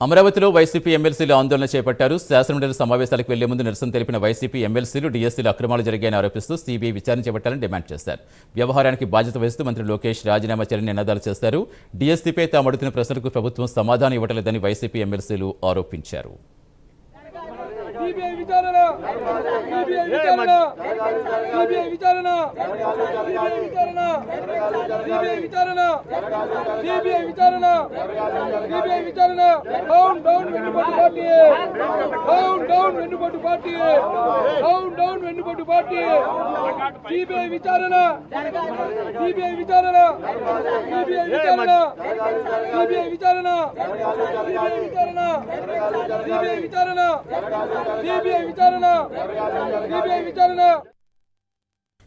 అమరావతిలో వైసీపీ ఎమ్మెల్సీలు ఆందోళన చేపట్టారు. శాసనమండలి సమావేశాలకు వెళ్లే ముందు నిరసన తెలిపిన వైసీపీ ఎమ్మెల్సీలు డీఎస్సీలో అక్రమాలు జరిగాయని ఆరోపిస్తూ సీబీఐ విచారణ చేపట్టాలని డిమాండ్ చేశారు. వ్యవహారానికి బాధ్యత వహిస్తూ మంత్రి లోకేష్ రాజీనామా చేయాలని నినాదాలు చేశారు. డీఎస్సీపై తాము అడుగుతున్న ప్రశ్నలకు ప్రభుత్వం సమాధానం ఇవ్వట్లేదని వైసీపీ ఎమ్మెల్సీలు ఆరోపించారు.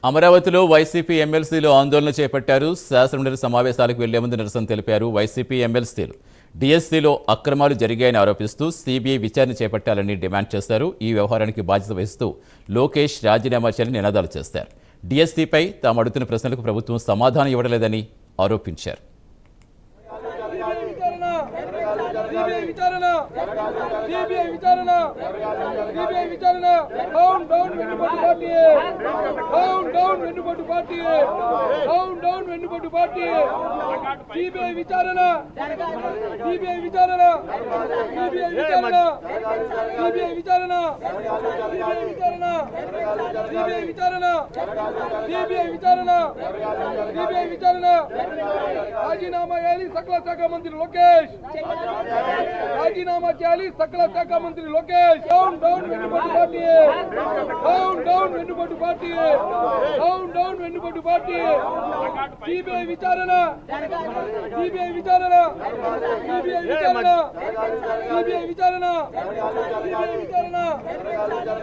అమరావతిలో వైసీపీ ఎమ్మెల్సీలు ఆందోళన చేపట్టారు. శాసనమండలి సమావేశాలకు వెళ్లే ముందు నిరసన తెలిపారు. వైసీపీ ఎమ్మెల్సీలు డీఎస్సీలో అక్రమాలు జరిగాయని ఆరోపిస్తూ సీబీఐ విచారణ చేపట్టాలని డిమాండ్ చేశారు. ఈ వ్యవహారానికి బాధ్యత వహిస్తూ లోకేష్ రాజీనామా చేయాలని నినాదాలు చేశారు. డీఎస్సీపై తాము అడుగుతున్న ప్రశ్నలకు ప్రభుత్వం సమాధానం ఇవ్వలేదని ఆరోపించారు. రాజీనామా చేయాలి సకల శాఖ మంత్రి లోకేష్. డౌన్ డౌన్ వెన్నుపోటు పార్టీ, డౌన్ డౌన్ వెన్నుపోటు పార్టీ, డౌన్ డౌన్ వెన్నుపోటు పార్టీ. సిబిఐ విచారణ, సిబిఐ విచారణ, సిబిఐ విచారణ,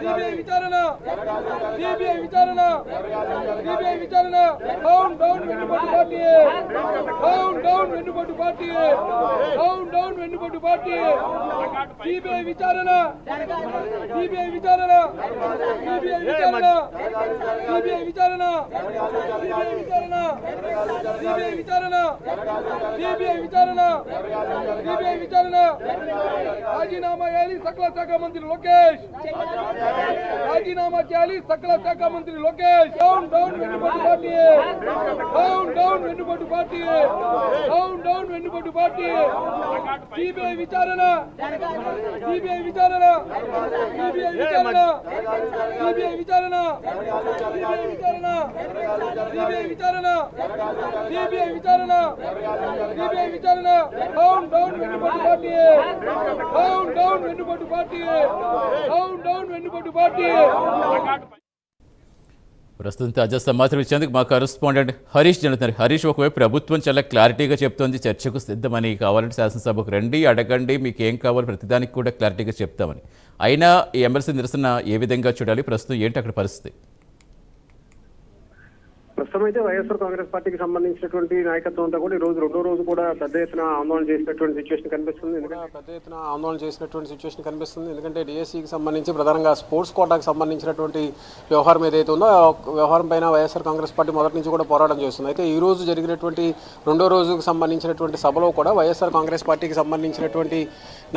సిబిఐ విచారణ, సిబిఐ విచారణ, సిబిఐ విచారణ, సిబిఐ విచారణ, సిబిఐ విచారణ. డౌన్ డౌన్ వెన్నుపోటు పార్టీ, డౌన్ డౌన్ వెన్నుపోటు పార్టీ, డౌన్ డౌన్ వెన్నుపోటు పార్టీ. సిబిఐ విచారణ, సిబిఐ విచారణ, సిబిఐ విచారణ, సిబిఐ విచారణ, సిబిఐ విచారణ, సిబిఐ విచారణ, సిబిఐ విచారణ, సిబిఐ విచారణ. రాజీనామా చేయాలి సకల శాఖ మంత్రి లోకేష్, రాజీనామా చేయాలి సకల శాఖ మంత్రి లోకేష్. డౌన్ డౌన్ వెన్నుపోటు పార్టీ, డౌన్ డౌన్ వెన్నుపోటు పార్టీ, డౌన్ డౌన్ వెన్నుపోటు పార్టీ. సిబిఐ విచారణ, సిబిఐ విచారణ, సిబిఐ విచారణ, సిబిఐ విచారణ, సిబిఐ విచారణ, సిబిఐ విచారణ, సిబిఐ విచారణ, సిబిఐ విచారణ. డౌన్ డౌన్ వెన్నుపోటు పార్టీ, డౌన్ డౌన్ వెన్నుపోటు పార్టీ, డౌన్ డౌన్ వెన్నుపోటు పార్టీ. ప్రస్తుతం తాజా సమాచారం ఇచ్చేందుకు మా కరెస్పాండెంట్ హరీష్ జరుగుతున్నారు. హరీష్, ఒకవైపు ప్రభుత్వం చాలా క్లారిటీగా చెప్తోంది చర్చకు సిద్ధమని, కావాలంటే శాసనసభకు రండి, అడగండి, మీకు ఏం కావాలి ప్రతిదానికి కూడా క్లారిటీగా చెప్తామని. అయినా ఈ ఎమ్మెల్సీ నిరసన ఏ విధంగా చూడాలి, ప్రస్తుతం ఏంటి అక్కడ పరిస్థితి? ప్రస్తుతం అయితే వైఎస్ఆర్ కాంగ్రెస్ పార్టీకి సంబంధించినటువంటి నాయకత్వం అంతా కూడా ఈ రోజు రెండో రోజు కూడా పెద్ద ఎత్తున ఆందోళన చేసినటువంటి సిచ్యువేషన్ కనిపిస్తుంది. ఎందుకంటే డిఎస్సికి సంబంధించి ప్రధానంగా స్పోర్ట్స్ కోటాకు సంబంధించినటువంటి వ్యవహారం ఏదైతే ఉందో ఆ వ్యవహారం పైన వైఎస్ఆర్ కాంగ్రెస్ పార్టీ మొదటి నుంచి కూడా పోరాటం చేస్తుంది. అయితే ఈ రోజు జరిగినటువంటి రెండో రోజుకు సంబంధించినటువంటి సభలో కూడా వైఎస్ఆర్ కాంగ్రెస్ పార్టీకి సంబంధించినటువంటి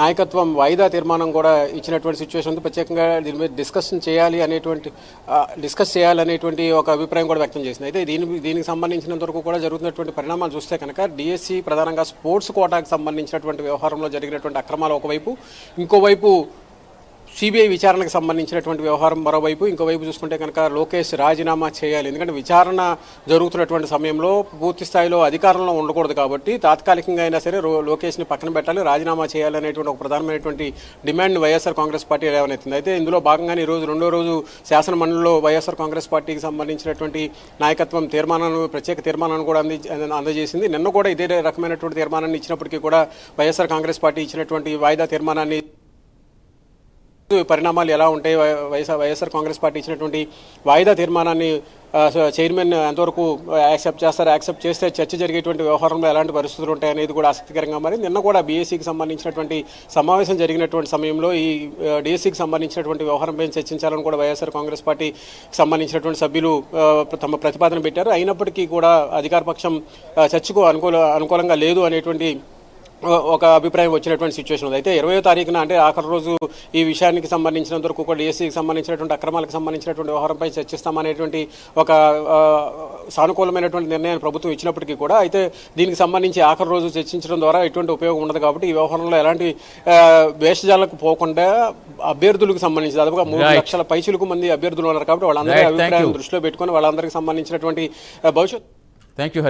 నాయకత్వం వాయిదా తీర్మానం కూడా ఇచ్చినటువంటి సిచ్యువేషన్ ఉంది. ప్రత్యేకంగా దీని మీద డిస్కస్ చేయాలనేటువంటి ఒక అభిప్రాయం కూడా వ్యక్తం చేసింది. అయితే దీనికి సంబంధించినంత వరకు కూడా జరుగుతున్నటువంటి పరిణామాలు చూస్తే కనుక డిఎస్సి ప్రధానంగా స్పోర్ట్స్ కోటాకు సంబంధించినటువంటి వ్యవహారంలో జరిగినటువంటి అక్రమాలు ఒకవైపు, ఇంకోవైపు సిబిఐ విచారణకు సంబంధించినటువంటి వ్యవహారం మరోవైపు, ఇంకోవైపు చూసుకుంటే కనుక లోకేష్ రాజీనామా చేయాలి. ఎందుకంటే విచారణ జరుగుతున్నటువంటి సమయంలో పూర్తి స్థాయిలో అధికారంలో ఉండకూడదు కాబట్టి తాత్కాలికంగా అయినా సరే లోకేష్ని పక్కన పెట్టాలి, రాజీనామా చేయాలనేటువంటి ఒక ప్రధానమైనటువంటి డిమాండ్ వైఎస్ఆర్ కాంగ్రెస్ పార్టీ లేవనెత్తింది. అయితే ఇందులో భాగంగానే ఈరోజు రెండో రోజు శాసనమండలిలో వైఎస్ఆర్ కాంగ్రెస్ పార్టీకి సంబంధించినటువంటి నాయకత్వం ప్రత్యేక తీర్మానాన్ని కూడా అందజేసింది. నిన్న కూడా ఇదే రకమైనటువంటి తీర్మానాన్ని ఇచ్చినప్పటికీ కూడా వైఎస్ఆర్ కాంగ్రెస్ పార్టీ ఇచ్చినటువంటి వాయిదా తీర్మానాన్ని పరిణామాలు ఎలా ఉంటాయి, వైఎస్ఆర్ కాంగ్రెస్ పార్టీ ఇచ్చినటువంటి వాయిదా తీర్మానాన్ని చైర్మన్ ఎంతవరకు యాక్సెప్ట్ చేస్తే చర్చ జరిగేటువంటి వ్యవహారంలో ఎలాంటి పరిస్థితులు ఉంటాయి అనేది కూడా ఆసక్తికరంగా మరి నిన్న కూడా బీఎస్సీకి సంబంధించినటువంటి సమావేశం జరిగినటువంటి సమయంలో ఈ డిఎస్సీకి సంబంధించినటువంటి వ్యవహారంపై చర్చించాలని కూడా వైఎస్ఆర్ కాంగ్రెస్ పార్టీకి సంబంధించినటువంటి సభ్యులు తమ ప్రతిపాదన పెట్టారు. అయినప్పటికీ కూడా అధికార పక్షం చర్చకు అనుకూలంగా లేదు అనేటువంటి ఒక అభిప్రాయం వచ్చినటువంటి సిచ్యువేషన్ ఉంది. అయితే 20వ తారీఖున అంటే ఆఖరి రోజు ఈ విషయానికి సంబంధించినంత వరకు కూడా డిఎస్సికి సంబంధించినటువంటి అక్రమాలకు సంబంధించినటువంటి వ్యవహారంపై చర్చిస్తామనేటువంటి ఒక సానుకూలమైనటువంటి నిర్ణయాన్ని ప్రభుత్వం ఇచ్చినప్పటికీ కూడా అయితే దీనికి సంబంధించి ఆఖరి రోజు చర్చించడం ద్వారా ఎటువంటి ఉపయోగం ఉండదు కాబట్టి ఈ వ్యవహారంలో ఎలాంటి వేషజాలకు పోకుండా అభ్యర్థులకు సంబంధించి దాదాపుగా 3 లక్షల పైచిలకు మంది అభ్యర్థులు ఉన్నారు కాబట్టి వాళ్ళందరి అభిప్రాయాలను దృష్టిలో పెట్టుకుని వాళ్ళందరికీ సంబంధించినటువంటి భవిష్యత్ థ్యాంక్ యూ.